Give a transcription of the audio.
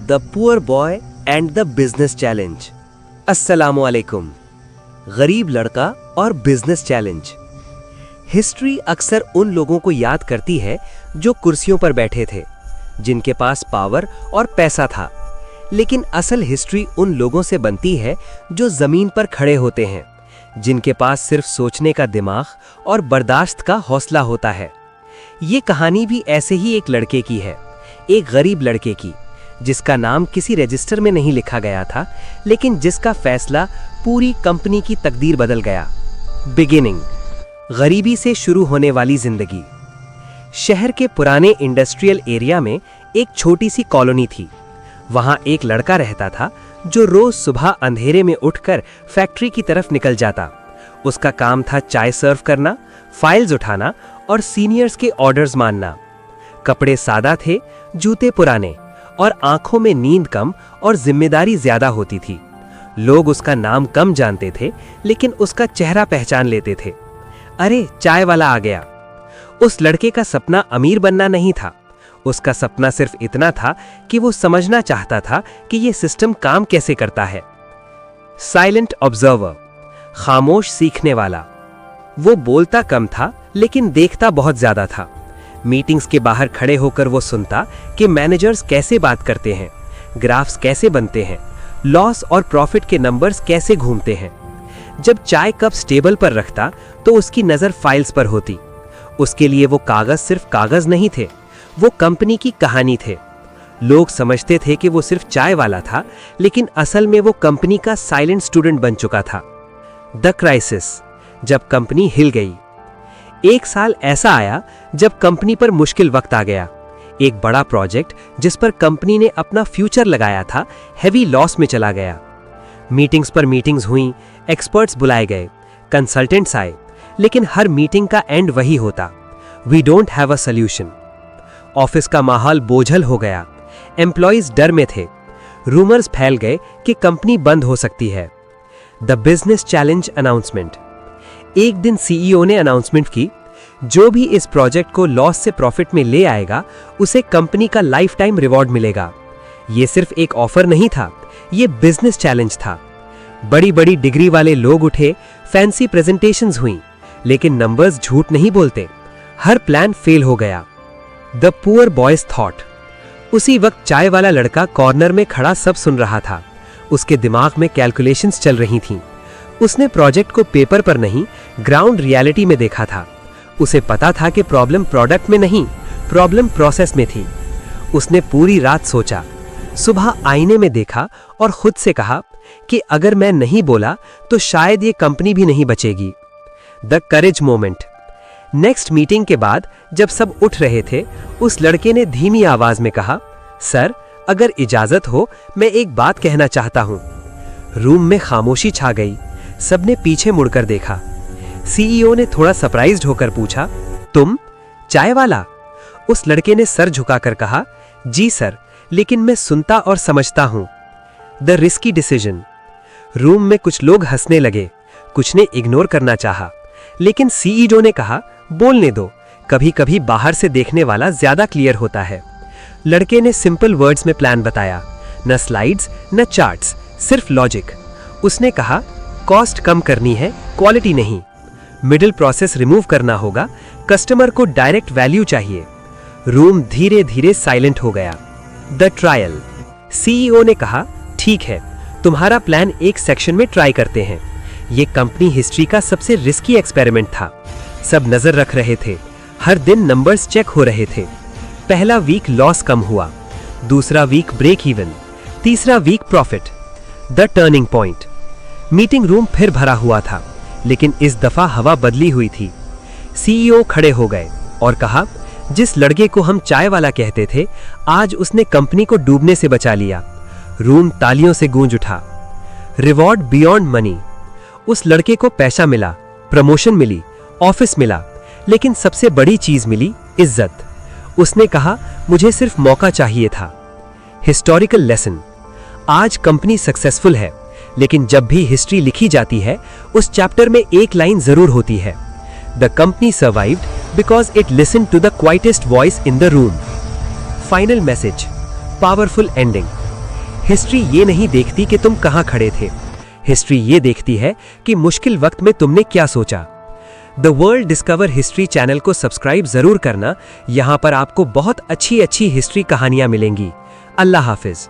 The poor boy and the business challenge. अस्सलामुअलैकुम। गरीब लड़का और बिजनेस चैलेंज। हिस्ट्री अक्सर उन लोगों को याद करती है जो कुर्सियों पर बैठे थे, जिनके पास पावर और पैसा था, लेकिन असल हिस्ट्री उन लोगों से बनती है जो जमीन पर खड़े होते हैं, जिनके पास सिर्फ सोचने का दिमाग और बर्दाश्त का हौसला होता है। ये कहानी भी ऐसे ही एक लड़के की है, एक गरीब लड़के की, जिसका नाम किसी रजिस्टर में नहीं लिखा गया था, लेकिन जिसका फैसला पूरी कंपनी की तकदीर बदल गया। बिगिनिंग। गरीबी से शुरू होने वाली जिंदगी। शहर के पुराने इंडस्ट्रियल एरिया में एक छोटी सी कॉलोनी थी। वहां एक लड़का रहता था जो रोज सुबह अंधेरे में उठकर फैक्ट्री की तरफ निकल जाता। उसका काम था चाय सर्व करना, फाइल्स उठाना और सीनियर्स के ऑर्डर्स मानना। कपड़े सादा थे, जूते पुराने और आंखों में नींद कम और जिम्मेदारी ज्यादा होती थी। लोग उसका नाम कम जानते थे, लेकिन उसका चेहरा पहचान लेते थे। अरे, चाय वाला आ गया। उस लड़के का सपना अमीर बनना नहीं था। उसका सपना सिर्फ इतना था कि वो समझना चाहता था कि ये सिस्टम काम कैसे करता है। साइलेंट ऑब्जर्वर, खामोश सीखने वाला। वो बोलता कम था, लेकिन देखता बहुत ज्यादा था। मीटिंग्स के बाहर खड़े होकर वो सुनता कि मैनेजर्स कैसे बात करते हैं, ग्राफ्स कैसे बनते हैं, लॉस और प्रॉफिट के नंबर्स कैसे घूमते हैं। जब चाय कप टेबल पर रखता तो उसकी नजर फाइल्स पर होती। उसके लिए वो कागज सिर्फ कागज नहीं थे, वो कंपनी की कहानी थे। लोग समझते थे कि वो सिर्फ चाय वाला था, लेकिन असल में वो कंपनी का साइलेंट स्टूडेंट बन चुका था। द क्राइसिस, जब कंपनी हिल गई। एक साल ऐसा आया जब कंपनी पर मुश्किल वक्त आ गया। एक बड़ा प्रोजेक्ट जिस पर कंपनी ने अपना फ्यूचर लगाया था, हेवी लॉस में चला गया। मीटिंग्स पर मीटिंग्स हुई, एक्सपर्ट्स बुलाए गए, कंसल्टेंट्स आए, लेकिन हर मीटिंग का एंड वही होता, we don't have a solution. Office का माहौल बोझल हो गया, एम्प्लॉइज डर में थे, रूमर्स फैल गए कि कंपनी बंद हो सकती है। The business challenge announcement. एक दिन सीईओ ने अनाउंसमेंट की, जो भी इस प्रोजेक्ट को लॉस से प्रॉफिट में ले आएगा उसे कंपनी का लाइफ टाइम रिवॉर्ड मिलेगा। यह सिर्फ एक ऑफर नहीं था, यह बिजनेस चैलेंज था। बड़ी बड़ी डिग्री वाले लोग उठे, फैंसी प्रेजेंटेशंस हुई, लेकिन नंबर्स झूठ नहीं बोलते। हर प्लान फेल हो गया। The poor boys thought. उसी वक्त चाय वाला लड़का कॉर्नर में खड़ा सब सुन रहा था। उसके दिमाग में कैलकुलेशंस चल रही थीं। उसने प्रोजेक्ट को पेपर पर नहीं, ग्राउंड रियलिटी में देखा था। उसे पता था कि प्रॉब्लम प्रोडक्ट में नहीं, प्रॉब्लम प्रोसेस में थी। उसने पूरी रात सोचा, सुबह आईने में देखा और खुद से कहा कि अगर मैं नहीं बोला तो शायद ये कंपनी भी नहीं बचेगी। The courage moment. Next meeting के बाद जब सब उठ रहे थे, उस लड़के ने धीमी आवाज में कहा, सर, अगर इजाजत हो मैं एक बात कहना चाहता हूं। रूम में खामोशी छा गई। सबने पीछे मुड़कर देखा। सीईओ ने थोड़ा सरप्राइज्ड होकर पूछा, तुम, चाय वाला? उस लड़के ने सर झुकाकर कहा, जी सर, लेकिन मैं सुनता और समझता हूं। The risky decision. रूम में कुछ लोग हंसने लगे, कुछ ने इग्नोर करना चाहा, लेकिन सीईओ ने कहा, बोलने दो, कभी कभी बाहर से देखने वाला ज्यादा क्लियर होता है। लड़के ने सिंपल वर्ड्स में प्लान बताया, न स्लाइड्स न चार्ट्स, सिर्फ लॉजिक। उसने कहा, कॉस्ट कम करनी है, क्वालिटी नहीं। मिडिल प्रोसेस रिमूव करना होगा, कस्टमर को डायरेक्ट वैल्यू चाहिए। रूम धीरे धीरे साइलेंट हो गया। The trial. सीईओ ने कहा, ठीक है, तुम्हारा प्लान एक सेक्शन में ट्राई करते हैं। यह कंपनी हिस्ट्री का सबसे रिस्की एक्सपेरिमेंट था। सब नजर रख रहे थे, हर दिन नंबर्स चेक हो रहे थे। पहला वीक लॉस कम हुआ, दूसरा वीक ब्रेक इवन, तीसरा week profit. The turning point. Meeting room फिर भरा हुआ था, लेकिन इस दफा हवा बदली हुई थी। सीईओ खड़े हो गए और कहा, जिस लड़के को हम चाय वाला कहते थे, आज उसने कंपनी को डूबने से बचा लिया। रूम तालियों से गूंज उठा। Reward beyond money. उस लड़के को पैसा मिला, प्रमोशन मिली, ऑफिस मिला, लेकिन सबसे बड़ी चीज मिली, इज्जत। उसने कहा, मुझे सिर्फ मौका चाहिए था। Historical lesson. आज कंपनी सक्सेसफुल है, लेकिन जब भी हिस्ट्री लिखी जाती है, उस चैप्टर में एक लाइन जरूर होती है, the company survived because it listened to the quietest voice in the room. Final message, powerful ending. History ये नहीं देखती कि तुम कहां खड़े थे, हिस्ट्री ये देखती है कि मुश्किल वक्त में तुमने क्या सोचा। The world discover history channel को सब्सक्राइब जरूर करना, यहां पर आपको बहुत अच्छी अच्छी हिस्ट्री कहानियां मिलेंगी। अल्लाह हाफिज।